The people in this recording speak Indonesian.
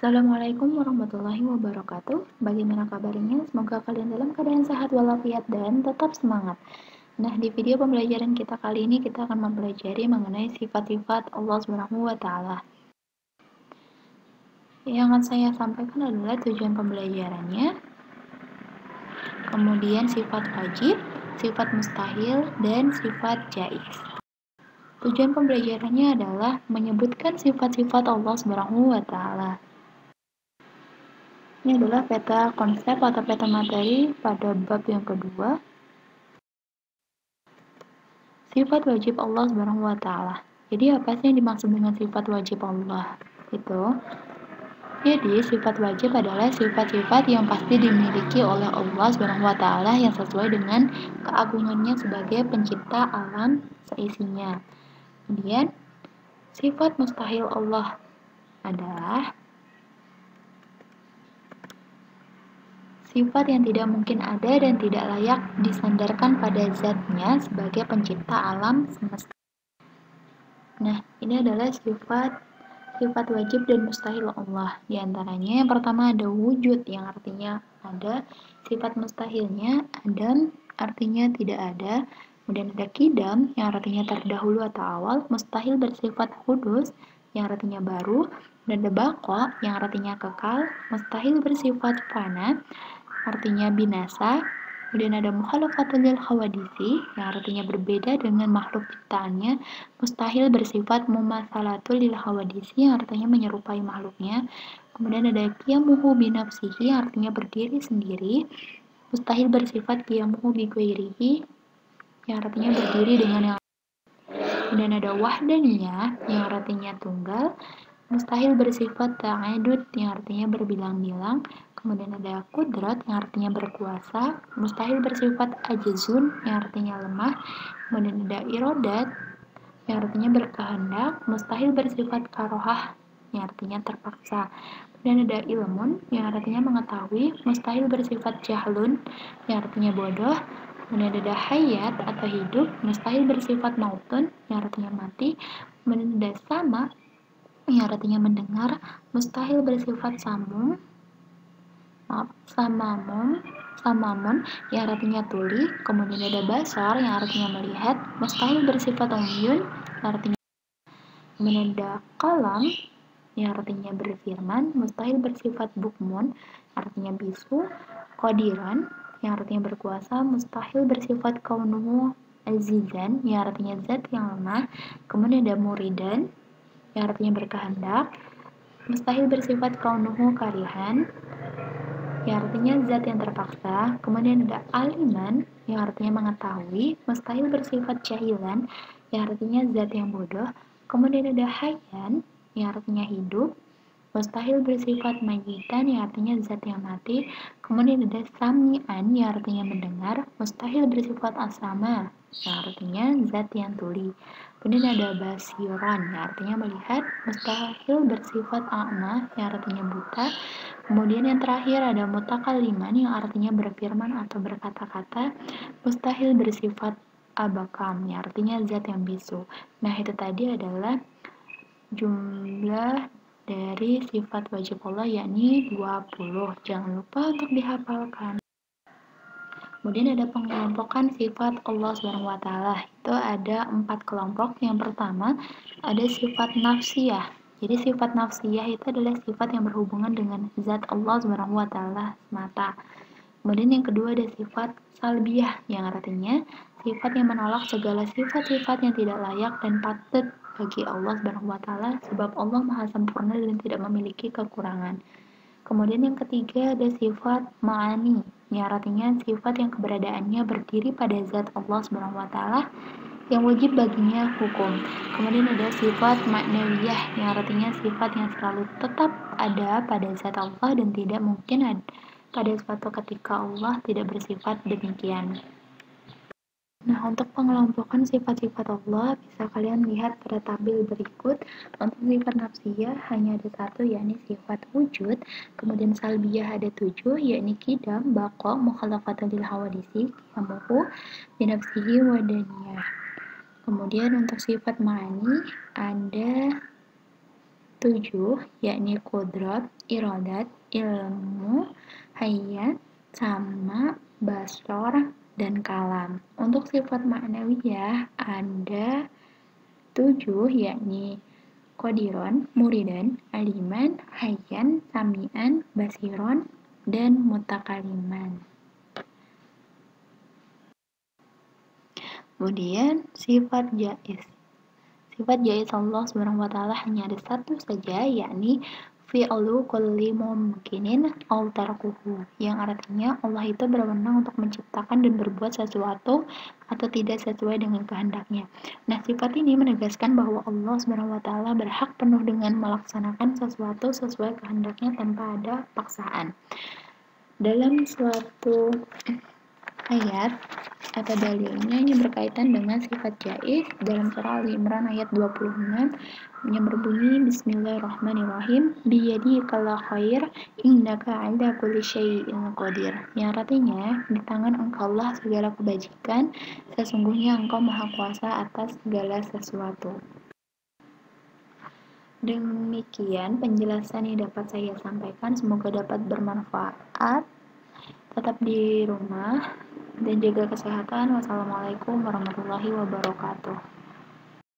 Assalamualaikum warahmatullahi wabarakatuh. Bagaimana kabarnya? Semoga kalian dalam keadaan sehat walafiat dan tetap semangat. Nah, di video pembelajaran kita kali ini kita akan mempelajari mengenai sifat-sifat Allah Subhanahu wa taala. Yang akan saya sampaikan adalah tujuan pembelajarannya, kemudian sifat wajib, sifat mustahil, dan sifat jaiz. Tujuan pembelajarannya adalah menyebutkan sifat-sifat Allah Subhanahu wa taala. Ini adalah peta konsep atau peta materi pada bab yang kedua. Sifat wajib Allah Subhanahu wa taala. Jadi apa sih yang dimaksud dengan sifat wajib Allah? Jadi sifat wajib adalah sifat-sifat yang pasti dimiliki oleh Allah Subhanahu wa taala yang sesuai dengan keagungannya sebagai pencipta alam seisinya. Kemudian sifat mustahil Allah adalah sifat yang tidak mungkin ada dan tidak layak disandarkan pada zatnya sebagai pencipta alam semesta. Nah, ini adalah sifat wajib dan mustahil Allah. Di antaranya yang pertama ada wujud yang artinya ada, sifat mustahilnya adam artinya tidak ada, kemudian ada kidam yang artinya terdahulu atau awal, mustahil bersifat hudus yang artinya baru, dan ada baqa yang artinya kekal, mustahil bersifat fana artinya binasa, kemudian ada mukhalafatul lil khawadisi yang artinya berbeda dengan makhluk ciptaannya, mustahil bersifat mumatsalatul lil khawadisi yang artinya menyerupai makhluknya, kemudian ada qiyamuhu binafsihi yang artinya berdiri sendiri, mustahil bersifat qiyamuhu bi ghairihi yang artinya berdiri dengan yang lain. Kemudian ada wahdaniyah yang artinya tunggal, mustahil bersifat ta'adud yang artinya berbilang-bilang, kemudian ada kudrat yang artinya berkuasa, mustahil bersifat ajzun yang artinya lemah, kemudian ada irodat yang artinya berkehendak, mustahil bersifat karohah yang artinya terpaksa, kemudian ada ilmun yang artinya mengetahui, mustahil bersifat jahlun yang artinya bodoh, kemudian ada hayat atau hidup, mustahil bersifat mautun yang artinya mati, kemudian ada sama yang artinya mendengar, mustahil bersifat samamun yang artinya tuli, kemudian ada basar yang artinya melihat, mustahil bersifat umyun yang artinya, kemudian ada kalam yang artinya berfirman, mustahil bersifat bukmun artinya bisu, qadiran yang artinya berkuasa, mustahil bersifat kaunuhu azizan yang artinya zat yang lemah, kemudian ada muridan yang artinya berkehendak, mustahil bersifat kaunuhu karihan yang artinya zat yang terpaksa, kemudian ada aliman yang artinya mengetahui, mustahil bersifat jahilan yang artinya zat yang bodoh, kemudian ada hayyan yang artinya hidup, mustahil bersifat mayitan yang artinya zat yang mati, kemudian ada sami'an yang artinya mendengar, mustahil bersifat asama yang artinya zat yang tuli, kemudian ada basiran yang artinya melihat, mustahil bersifat a'ma yang artinya buta, kemudian yang terakhir ada mutakaliman yang artinya berfirman atau berkata-kata, mustahil bersifat abakam yang artinya zat yang bisu. Nah, itu tadi adalah jumlah dari sifat wajib Allah, yakni 20. Jangan lupa untuk dihafalkan. Kemudian ada pengelompokan sifat Allah SWT. Itu ada 4 kelompok. Yang pertama ada sifat nafsiyah. Jadi sifat nafsiyah itu adalah sifat yang berhubungan dengan zat Allah SWT semata. Kemudian yang kedua ada sifat salbiyah, yang artinya sifat yang menolak segala sifat-sifat yang tidak layak dan patut bagi Allah SWT, sebab Allah Maha Sempurna dan tidak memiliki kekurangan. Kemudian yang ketiga ada sifat ma'ani, yang artinya sifat yang keberadaannya berdiri pada zat Allah SWT yang wajib baginya hukum. Kemudian ada sifat maknawiyah, yang artinya sifat yang selalu tetap ada pada zat Allah dan tidak mungkin ada pada suatu ketika Allah tidak bersifat demikian. Nah, untuk pengelompokan sifat-sifat Allah bisa kalian lihat pada tabel berikut. Untuk sifat nafsiyah hanya ada 1, yakni sifat wujud. Kemudian salbiyah ada 7, yakni kidam, baqa, mukhalafatul lil hawadisi, qiyamuhu binafsihi wa daniyah. Kemudian untuk sifat ma'ani ada 7, yakni qudrat, iradat, ilmu, hayat, sama, basor, dan kalam. Untuk sifat ma'nawiyah ada 7, yakni qadiron, muridan, aliman, hayyan, sami'an, basiron, dan mutakaliman. Kemudian sifat jaiz. Sifat jaiz Allah Subhanahu wa taala hanya ada satu saja, yakni fi'lu kulli mumkinin aw tarkuhu, yang artinya Allah itu berwenang untuk menciptakan dan berbuat sesuatu atau tidak sesuai dengan kehendaknya. Nah, sifat ini menegaskan bahwa Allah Subhanahu wa taala berhak penuh dengan melaksanakan sesuatu sesuai kehendaknya tanpa ada paksaan. Dalam suatu ayat atau dalilnya ini berkaitan dengan sifat jaiz dalam surah Al-Imran ayat 26 yang berbunyi Bismillahirrahmanirrahim biyadikal khair innaka ala kulli syai'in qadir, yang artinya di tangan engkau lah segala kebajikan, sesungguhnya engkau maha kuasa atas segala sesuatu. Demikian penjelasan yang dapat saya sampaikan, semoga dapat bermanfaat. Tetap di rumah dan jaga kesehatan. Wassalamualaikum warahmatullahi wabarakatuh.